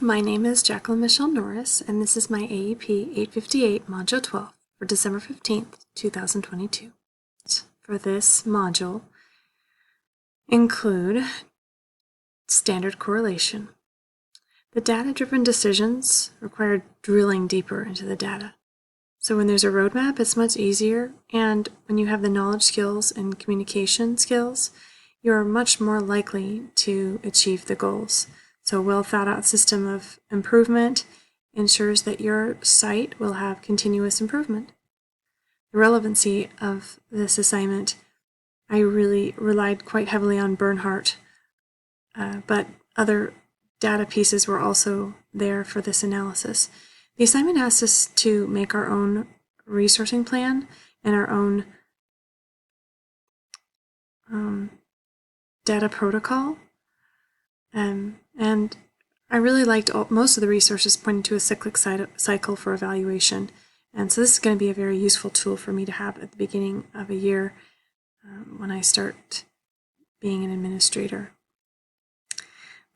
my name is Jacqueline Michelle Norris, and this is my AEP 858 Module 12 for December 15th, 2022. For this module include standard correlation. The data-driven decisions require drilling deeper into the data. So when there's a roadmap, it's much easier, and when you have the knowledge skills and communication skills, you're much more likely to achieve the goals. So a well thought out system of improvement ensures that your site will have continuous improvement. The relevancy of this assignment, I really relied quite heavily on Bernhardt, but other data pieces were also there for this analysis. The assignment asked us to make our own resourcing plan and our own data protocol. And I really liked most of the resources pointing to a cyclic cycle for evaluation. And so this is going to be a very useful tool for me to have at the beginning of a year when I start being an administrator.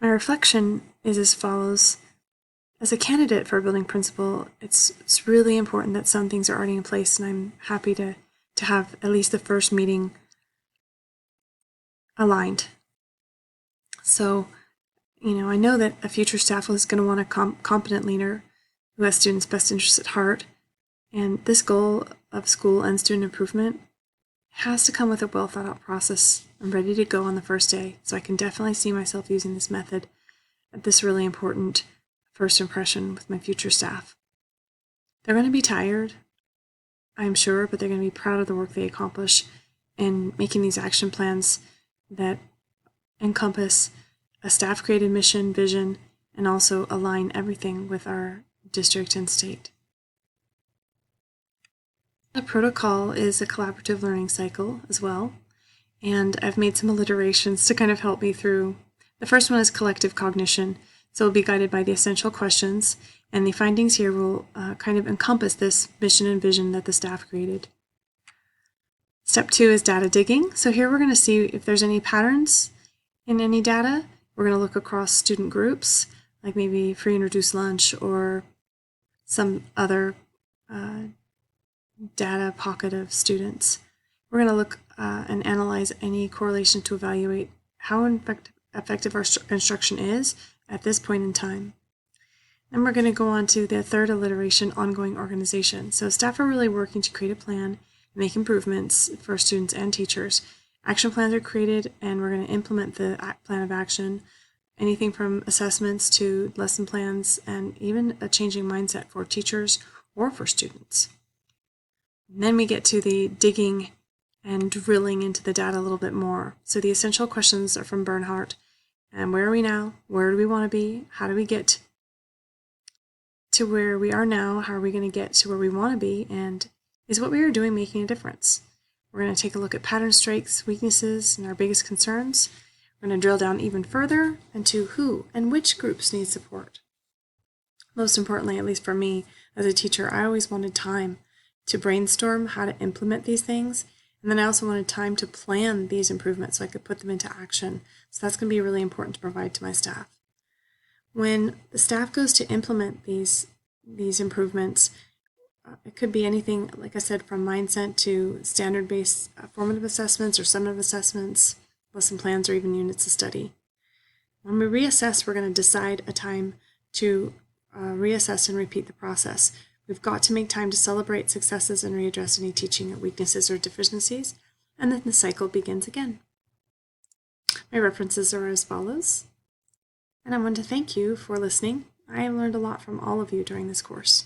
My reflection is as follows. As a candidate for a building principal, it's really important that some things are already in place, and I'm happy to have at least the first meeting aligned. So, I know that a future staff is going to want a competent leader who has students' best interests at heart, and this goal of school and student improvement has to come with a well thought out process. I'm ready to go on the first day, so I can definitely see myself using this method at this really important first impression with my future staff. They're going to be tired, I'm sure, but they're going to be proud of the work they accomplish in making these action plans that encompass a staff-created mission, vision, and also align everything with our district and state. The protocol is a collaborative learning cycle as well, and I've made some alliterations to kind of help me through. The first one is collective cognition, so we'll be guided by the essential questions, and the findings here will kind of encompass this mission and vision that the staff created. Step 2 is data digging. So here we're going to see if there's any patterns in any data. We're going to look across student groups, like maybe free and reduced lunch or some other data pocket of students. We're going to look and analyze any correlation to evaluate how effective our instruction is at this point in time. Then we're going to go on to the third alliteration, ongoing organization. So staff are really working to create a plan and make improvements for students and teachers. Action plans are created, and we're going to implement the plan of action, anything from assessments to lesson plans, and even a changing mindset for teachers or for students. And then we get to the digging and drilling into the data a little bit more. So the essential questions are from Bernhardt. And where are we now? Where do we want to be? How do we get to where we are now? How are we going to get to where we want to be? And is what we are doing making a difference? We're going to take a look at pattern strengths, weaknesses, and our biggest concerns. We're going to drill down even further into who and which groups need support. Most importantly, at least for me as a teacher, I always wanted time to brainstorm how to implement these things. And then I also wanted time to plan these improvements so I could put them into action. So that's going to be really important to provide to my staff. When the staff goes to implement these improvements, it could be anything, like I said, from mindset to standard-based formative assessments or summative assessments, lesson plans, or even units of study. When we reassess, we're going to decide a time to reassess and repeat the process. We've got to make time to celebrate successes and readdress any teaching weaknesses or deficiencies, and then the cycle begins again. My references are as follows, and I want to thank you for listening. I have learned a lot from all of you during this course.